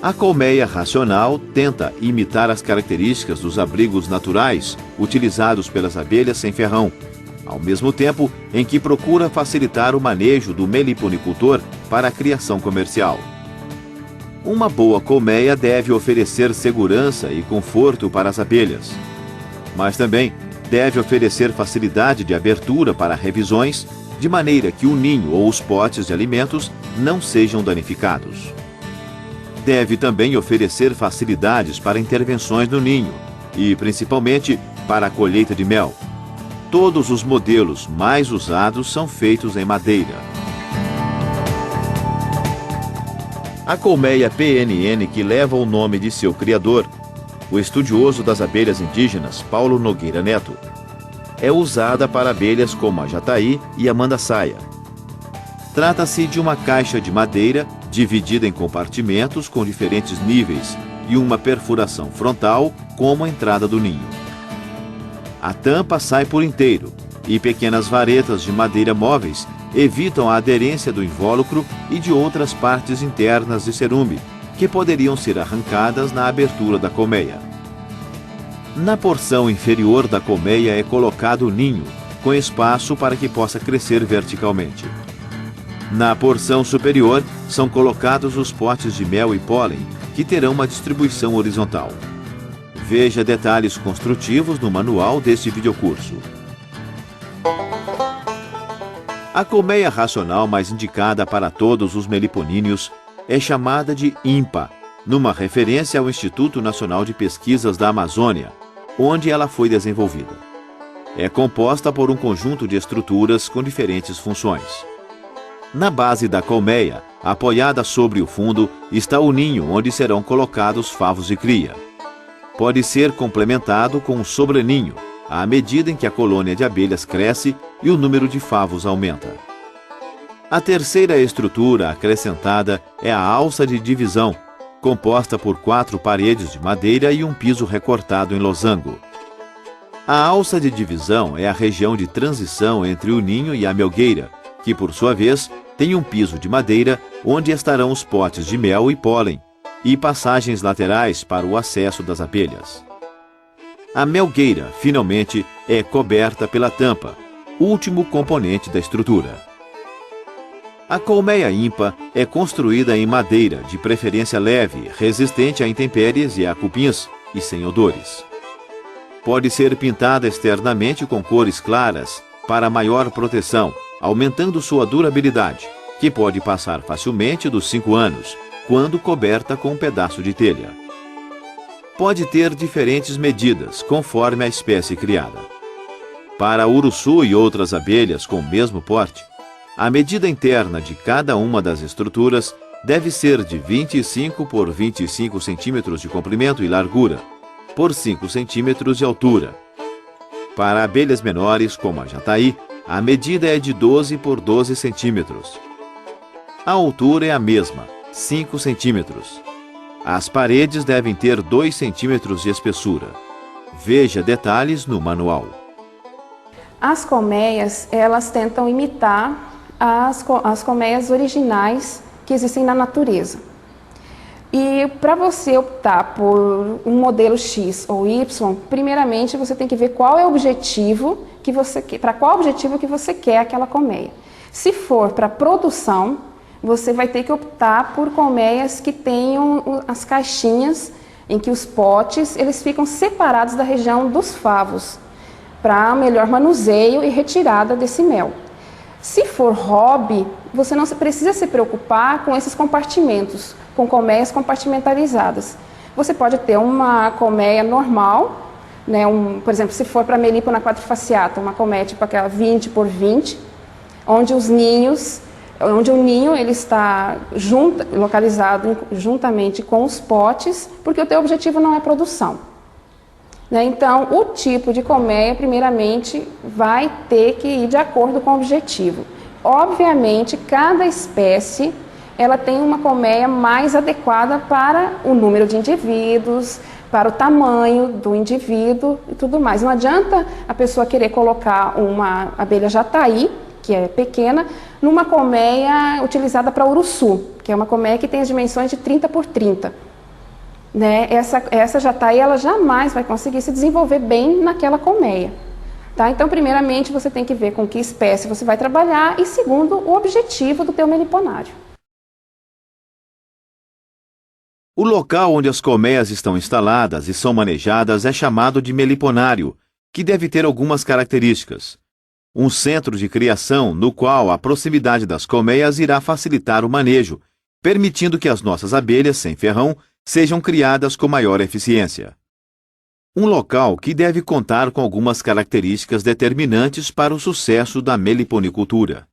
A colmeia racional tenta imitar as características dos abrigos naturais utilizados pelas abelhas sem ferrão, ao mesmo tempo em que procura facilitar o manejo do meliponicultor para a criação comercial. Uma boa colmeia deve oferecer segurança e conforto para as abelhas, mas também deve oferecer facilidade de abertura para revisões, de maneira que o ninho ou os potes de alimentos não sejam danificados. Deve também oferecer facilidades para intervenções no ninho e, principalmente, para a colheita de mel. Todos os modelos mais usados são feitos em madeira. A colmeia PNN, que leva o nome de seu criador, o estudioso das abelhas indígenas Paulo Nogueira Neto, é usada para abelhas como a jataí e a mandaçaia. Trata-se de uma caixa de madeira dividida em compartimentos com diferentes níveis e uma perfuração frontal como a entrada do ninho. A tampa sai por inteiro e pequenas varetas de madeira móveis evitam a aderência do invólucro e de outras partes internas de cerume, que poderiam ser arrancadas na abertura da colmeia. Na porção inferior da colmeia é colocado o ninho, com espaço para que possa crescer verticalmente. Na porção superior são colocados os potes de mel e pólen, que terão uma distribuição horizontal. Veja detalhes construtivos no manual deste videocurso. A colmeia racional mais indicada para todos os meliponíneos é chamada de INPA, numa referência ao Instituto Nacional de Pesquisas da Amazônia, onde ela foi desenvolvida. É composta por um conjunto de estruturas com diferentes funções. Na base da colmeia, apoiada sobre o fundo, está o ninho onde serão colocados favos de cria. Pode ser complementado com um sobreninho, à medida em que a colônia de abelhas cresce e o número de favos aumenta. A terceira estrutura acrescentada é a alça de divisão, composta por 4 paredes de madeira e um piso recortado em losango. A alça de divisão é a região de transição entre o ninho e a melgueira, que, por sua vez, tem um piso de madeira onde estarão os potes de mel e pólen, e passagens laterais para o acesso das abelhas. A melgueira, finalmente, é coberta pela tampa, último componente da estrutura. A colmeia INPA é construída em madeira, de preferência leve, resistente a intempéries e a cupins, e sem odores. Pode ser pintada externamente com cores claras para maior proteção, aumentando sua durabilidade, que pode passar facilmente dos 5 anos, quando coberta com um pedaço de telha. Pode ter diferentes medidas, conforme a espécie criada. Para a uruçu e outras abelhas com o mesmo porte, a medida interna de cada uma das estruturas deve ser de 25 por 25 centímetros de comprimento e largura, por 5 centímetros de altura. Para abelhas menores, como a jataí, a medida é de 12 por 12 centímetros. A altura é a mesma, 5 centímetros. As paredes devem ter 2 centímetros de espessura. Veja detalhes no manual. As colmeias, elas tentam imitar as colmeias originais que existem na natureza. E para você optar por um modelo X ou Y, primeiramente você tem que ver qual é o objetivo que você quer, para qual objetivo que você quer aquela colmeia. Se for para produção, você vai ter que optar por colmeias que tenham as caixinhas em que os potes eles ficam separados da região dos favos, para melhor manuseio e retirada desse mel. Se for hobby, você não precisa se preocupar com esses compartimentos, com colmeias compartimentalizadas. Você pode ter uma colmeia normal, né, por exemplo, se for para Melipona quadrifaciata, uma colmeia tipo aquela 20 por 20, onde o ninho ele está localizado juntamente com os potes, porque o teu objetivo não é produção. Então, o tipo de colmeia, primeiramente, vai ter que ir de acordo com o objetivo. Obviamente, cada espécie ela tem uma colmeia mais adequada para o número de indivíduos, para o tamanho do indivíduo e tudo mais. Não adianta a pessoa querer colocar uma abelha jataí, que é pequena, numa colmeia utilizada para uruçu, que é uma colmeia que tem as dimensões de 30 por 30. né, essa jataia ela jamais vai conseguir se desenvolver bem naquela colmeia. Tá? Então, primeiramente, você tem que ver com que espécie você vai trabalhar e, segundo, o objetivo do teu meliponário. O local onde as colmeias estão instaladas e são manejadas é chamado de meliponário, que deve ter algumas características. Um centro de criação no qual a proximidade das colmeias irá facilitar o manejo, permitindo que as nossas abelhas sem ferrão sejam criadas com maior eficiência. Um local que deve contar com algumas características determinantes para o sucesso da meliponicultura.